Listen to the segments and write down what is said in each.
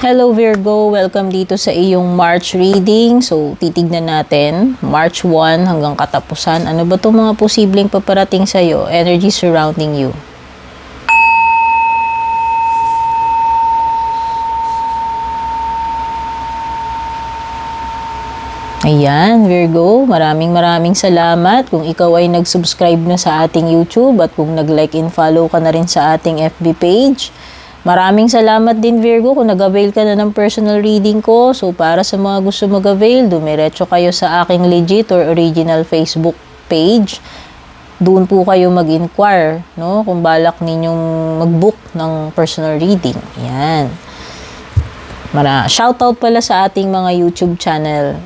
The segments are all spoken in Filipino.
Hello Virgo, welcome dito sa iyong March reading. So, titignan natin March 1 hanggang katapusan. Ano ba itong mga posibleng paparating sa iyo? Energy surrounding you. Ayan, Virgo, maraming salamat kung ikaw ay nag-subscribe na sa ating YouTube at kung nag-like and follow ka na rin sa ating FB page. Maraming salamat din, Virgo, kung nag-avail ka na ng personal reading ko. So, para sa mga gusto mag-avail, dumiretso kayo sa aking legit or original Facebook page. Doon po kayo mag-inquire, no? Kung balak ninyong mag-book ng personal reading. Ayan. Shoutout pala sa ating mga YouTube channel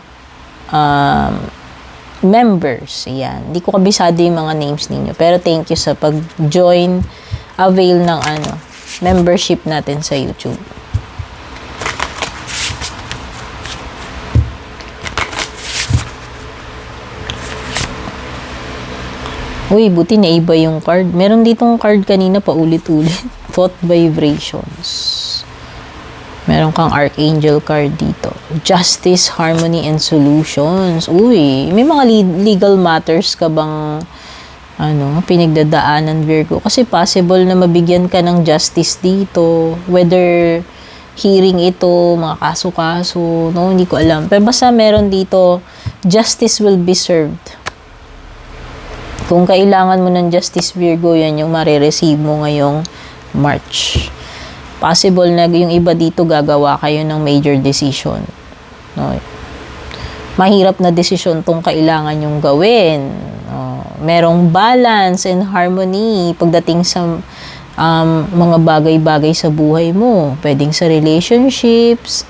members. Ayan. Hindi ko kabisado yung mga names ninyo. Pero thank you sa pag-join, avail ng membership natin sa YouTube. Uy, buti na iba yung card. Meron ditong card kanina pa ulit-ulit. Thought vibrations. Meron kang Archangel card dito. Justice, Harmony, and Solutions. Uy, may mga legal matters ka bang pinagdadaanan, Virgo? Kasi possible na mabigyan ka ng justice dito. Whether hearing ito, mga kaso-kaso, no? Hindi ko alam. Pero basta meron dito, justice will be served. Kung kailangan mo ng justice, Virgo, yan yung marireceive mo ngayong March. Possible na yung iba dito gagawa kayo ng major decision. No? Mahirap na desisyon tong kailangan yung gawin. Merong balance and harmony pagdating sa mga bagay-bagay sa buhay mo. Pwedeng sa relationships,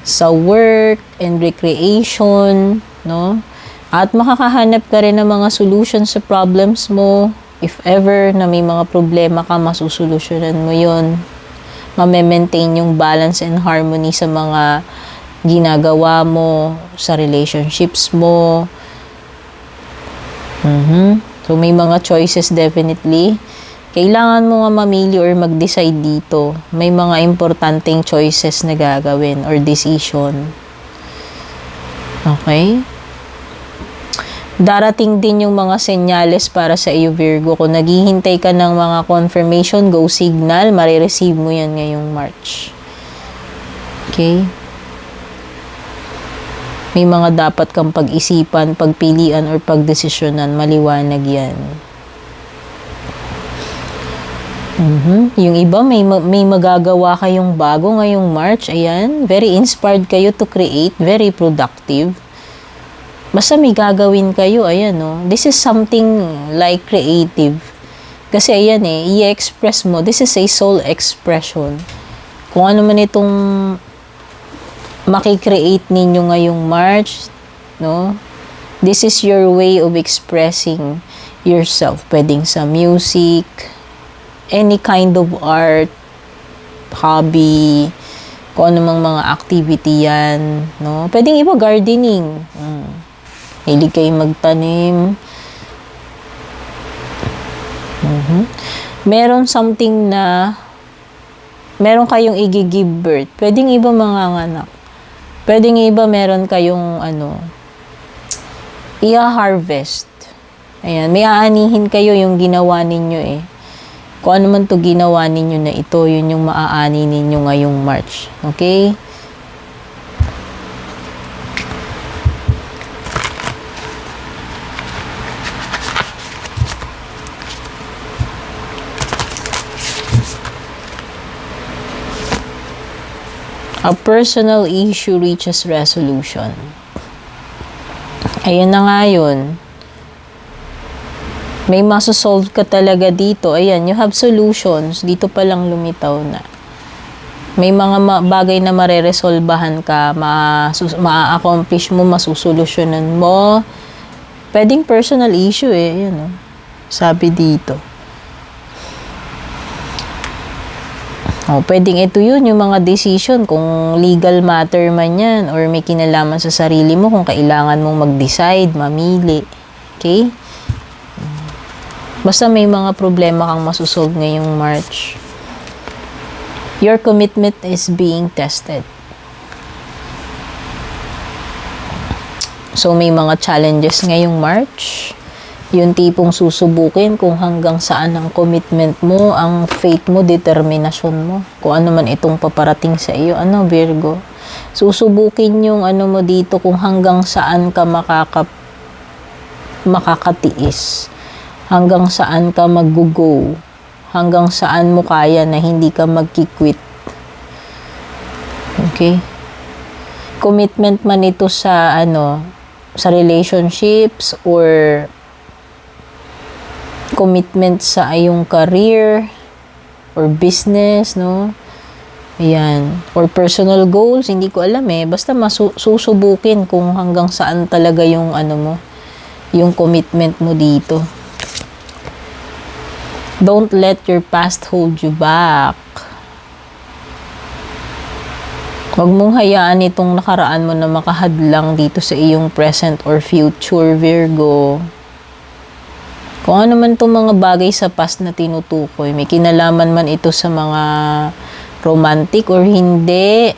sa work and recreation, no? At makakahanap ka rin ng mga solutions sa problems mo. If ever na may mga problema ka, masusolusyonan mo yun. Ma-maintain yung balance and harmony sa mga ginagawa mo, sa relationships mo. So, may mga choices definitely. Kailangan mo nga mamili or mag-decide dito. May mga importanteng choices na gagawin or decision. Okay? Darating din yung mga senyales para sa iyo, Virgo. Kung naghihintay ka ng mga confirmation, go signal, marireceive mo yan ngayong March. Okay? May mga dapat kang pag-isipan, pagpilian, or pagdesisyonan. Maliwanag yan. Yung iba, may magagawa kayong bago ngayong March. Ayan. Very inspired kayo to create. Very productive. Basta may gagawin kayo, ayan, no? This is something like creative. Kasi ayan i-express mo. This is a soul expression. Kung ano man itong makikreate ninyo ngayong March, no? This is your way of expressing yourself. Pwedeng sa music, any kind of art, hobby, kung ano mang mga activity yan, no? Pwedeng iba gardening. Hilig kayo magtanim. Meron something na meron kayong i-give birth. Pwedeng iba mga anak. Pwedeng iba meron kayong i-harvest. Ayan, may aanihin kayo yung ginawa ninyo Kung ano man to ginawa ninyo na ito, yun yung maaani ninyo ngayong March. Okay? A personal issue reaches resolution. Ayan na nga yun. May masosolve ka talaga dito. Ayan, you have solutions. Dito pa lang lumitaw na. May mga bagay na mareresolbahan ka, ma-accomplish mo, masusolusyonan mo. Pwedeng personal issue Ayan, sabi dito. Pwedeng ito yun, yung mga decision, kung legal matter man yan, or may kinalaman sa sarili mo, kung kailangan mong mag-decide, mamili. Okay? Basta may mga problema kang masusolve ngayong March. Your commitment is being tested. So, may mga challenges ngayong March. Yung tipong susubukin kung hanggang saan ang commitment mo, ang faith mo, determinasyon mo. Kung ano man itong paparating sa iyo. Ano, Virgo? Susubukin yung ano mo dito kung hanggang saan ka makakatiis. Hanggang saan ka mag-go. Hanggang saan mo kaya na hindi ka magki-quit. Okay? Commitment man ito sa sa relationships or commitment sa iyong career or business, no? Ayan. Or personal goals, hindi ko alam eh. Basta susubukin kung hanggang saan talaga yung yung commitment mo dito. Don't let your past hold you back. Huwag mong hayaan itong nakaraan mo na makahadlang dito sa iyong present or future, Virgo. Kung ano man itong mga bagay sa past na tinutukoy, may kinalaman man ito sa mga romantic or hindi,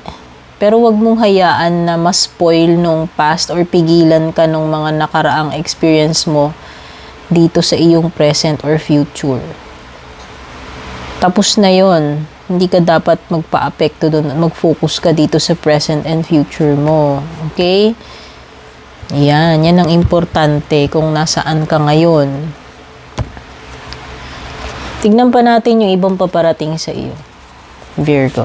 pero wag mong hayaan na ma-spoil nung past or pigilan ka nung mga nakaraang experience mo dito sa iyong present or future. Tapos na yon. Hindi ka dapat magpa-apekto doon. Mag-focus ka dito sa present and future mo. Okay? Yan ang importante kung nasaan ka ngayon. Tignan pa natin yung ibang paparating sa iyo, Virgo.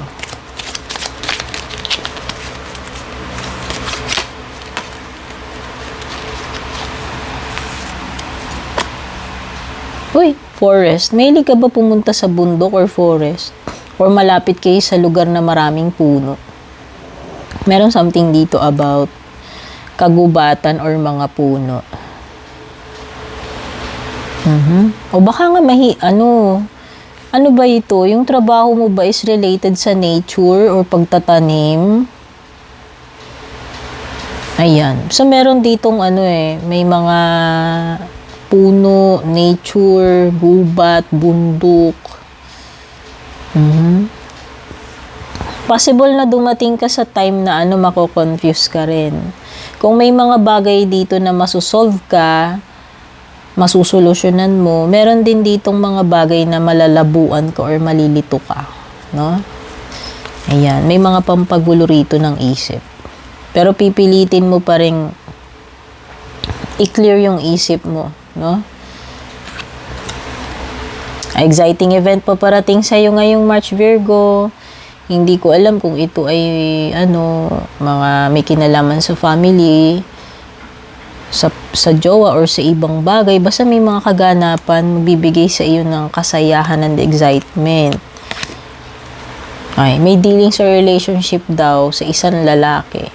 Uy, forest. Mahilig ka ba pumunta sa bundok or forest? Or malapit kayo sa lugar na maraming puno? Meron something dito about kagubatan or mga puno. O baka nga ano ba ito? Yung trabaho mo ba is related sa nature or pagtatanim? Ayan. So, meron ditong may mga puno, nature, gubat, bundok. Possible na dumating ka sa time na mako-confuse ka rin. Kung may mga bagay dito na masusolve ka, masusolusyonan mo, meron din ditong mga bagay na malalabuan ka or malilito ka, no? Ayan, may mga pampagulo rito ng isip. Pero pipilitin mo pa ring i-clear yung isip mo, no? Exciting event pa parating sa iyo ngayong March, Virgo. Hindi ko alam kung ito ay mga may kinalaman sa family, sa jowa or sa ibang bagay. Basta may mga kaganapan magbibigay sa iyo ng kasayahan and excitement. Ay, may dealing sa relationship daw sa isang lalaki.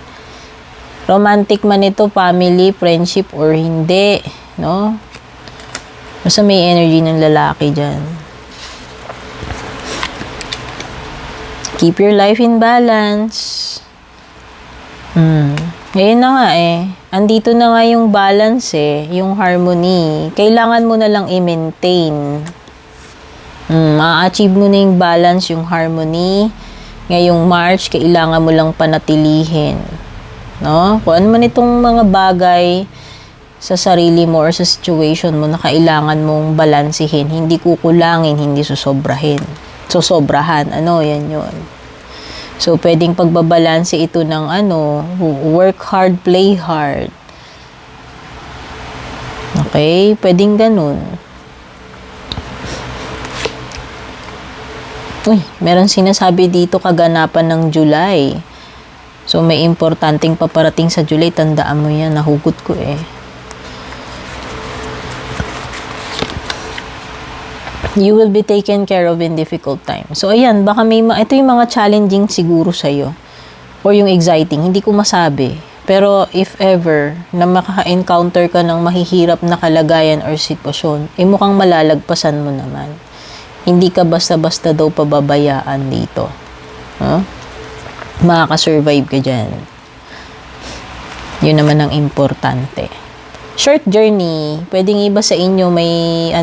Romantic man ito, family, friendship or hindi, no? Basta may energy ng lalaki dyan. Keep your life in balance. Ngayon na nga andito na nga yung balance yung harmony. Kailangan mo na lang i-maintain. Ma-achieve mo na yung balance, yung harmony. Ngayong March, kailangan mo lang panatilihin. No? Kung ano man itong mga bagay sa sarili mo or sa situation mo na kailangan mong balansihin, hindi kukulangin, hindi susobrahin. Sobrahan. Yan yun. So, pwedeng pagbabalanse ito ng work hard, play hard. Okay? Pwedeng ganun. Uy, meron sinasabi dito kaganapan ng July. So, may importanteng paparating sa July. Tandaan mo yan. Nahugot ko You will be taken care of in difficult times. So, ayan, baka ito yung mga challenging siguro sa'yo. Or yung exciting. Hindi ko masabi. Pero, if ever, na makaka-encounter ka ng mahihirap na kalagayan or sitwasyon, mukhang malalagpasan mo naman. Hindi ka basta-basta daw pababayaan dito. Makaka-survive ka dyan. Yun naman ang importante. Short journey. Pwedeng iba sa inyo may,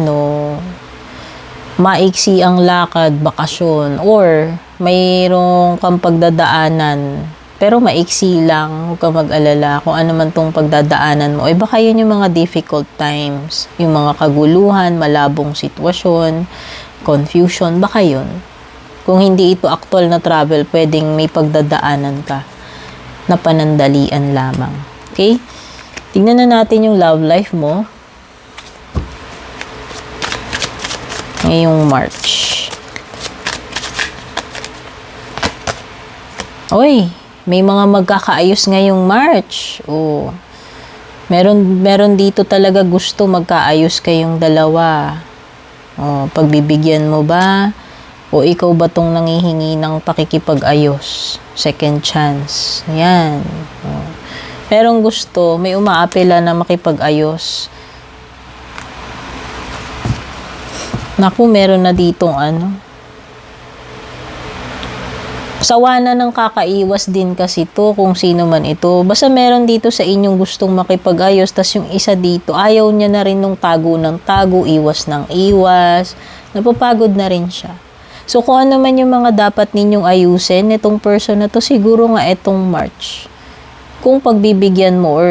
maiksi ang lakad, bakasyon, or mayroong kang pagdadaanan, pero maiksi lang, huwag kang mag-alala kung ano man tong pagdadaanan mo. Baka yun yung mga difficult times, yung mga kaguluhan, malabong sitwasyon, confusion, baka yun. Kung hindi ito actual na travel, pwedeng may pagdadaanan ka na panandalian lamang. Okay? Tingnan na natin yung love life mo ngayong March. Oy, may mga magkakaayos ngayong March. Oh. Meron dito talaga gusto magkaayos kayong dalawa. Oh, pagbibigyan mo ba? O ikaw ba tong nangihingi ng pakikipag-ayos? Second chance. Yan. Oh. Merong gusto, may umaapela na makipag-ayos. Naku, meron na ditong sawa na ng kakaiwas din kasi to kung sino man ito. Basta meron dito sa inyong gustong makipag-ayos, tas yung isa dito, ayaw niya na rin nung tago ng tago, iwas ng iwas. Napapagod na rin siya. So kung ano man yung mga dapat ninyong ayusin, itong person na to, siguro nga itong March. Kung pagbibigyan mo or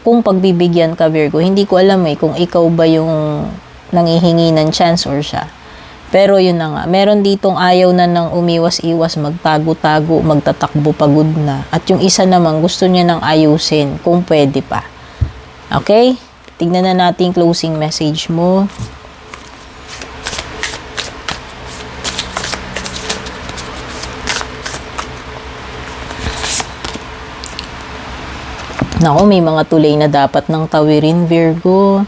kung pagbibigyan ka, Virgo, hindi ko alam kung ikaw ba yung nangihingi ng chance or siya. Pero yun na nga, meron ditong ayaw na ng umiwas-iwas, magtago-tago, magtatakbo, pagod na. At yung isa naman, gusto niya nang ayusin, kung pwede pa. Okay? Tignan na natin closing message mo. Naku, may mga tulay na dapat nang tawirin, Virgo.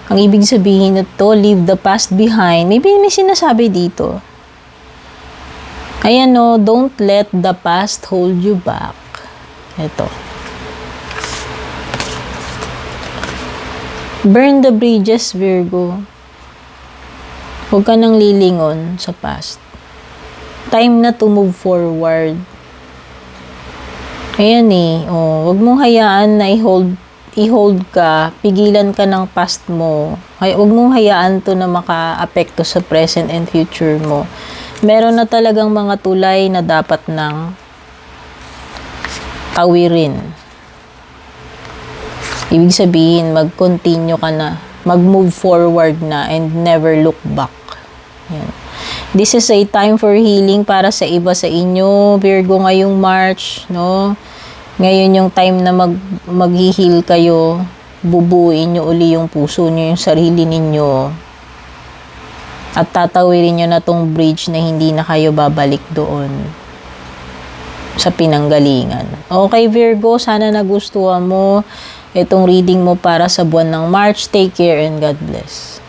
Ang ibig sabihin nito, leave the past behind. Maybe may sinasabi dito. Ayan o, don't let the past hold you back. Ito. Burn the bridges, Virgo. Huwag ka nang lilingon sa past. Time na to move forward. Ayan huwag mong hayaan na i-hold ka, pigilan ka ng past mo. Huwag mong hayaan to na maka-apekto sa present and future mo. Meron na talagang mga tulay na dapat nang tawirin. Ibig sabihin, mag-continue ka na, mag-move forward na and never look back. Yan. This is a time for healing para sa iba sa inyo, Virgo, ngayong March, no? Ngayon yung time na mag-heal kayo, bubuuin nyo uli yung puso nyo, yung sarili ninyo. At tatawirin nyo na tong bridge na hindi na kayo babalik doon sa pinanggalingan. Okay, Virgo, sana nagustuhan mo itong reading mo para sa buwan ng March. Take care and God bless.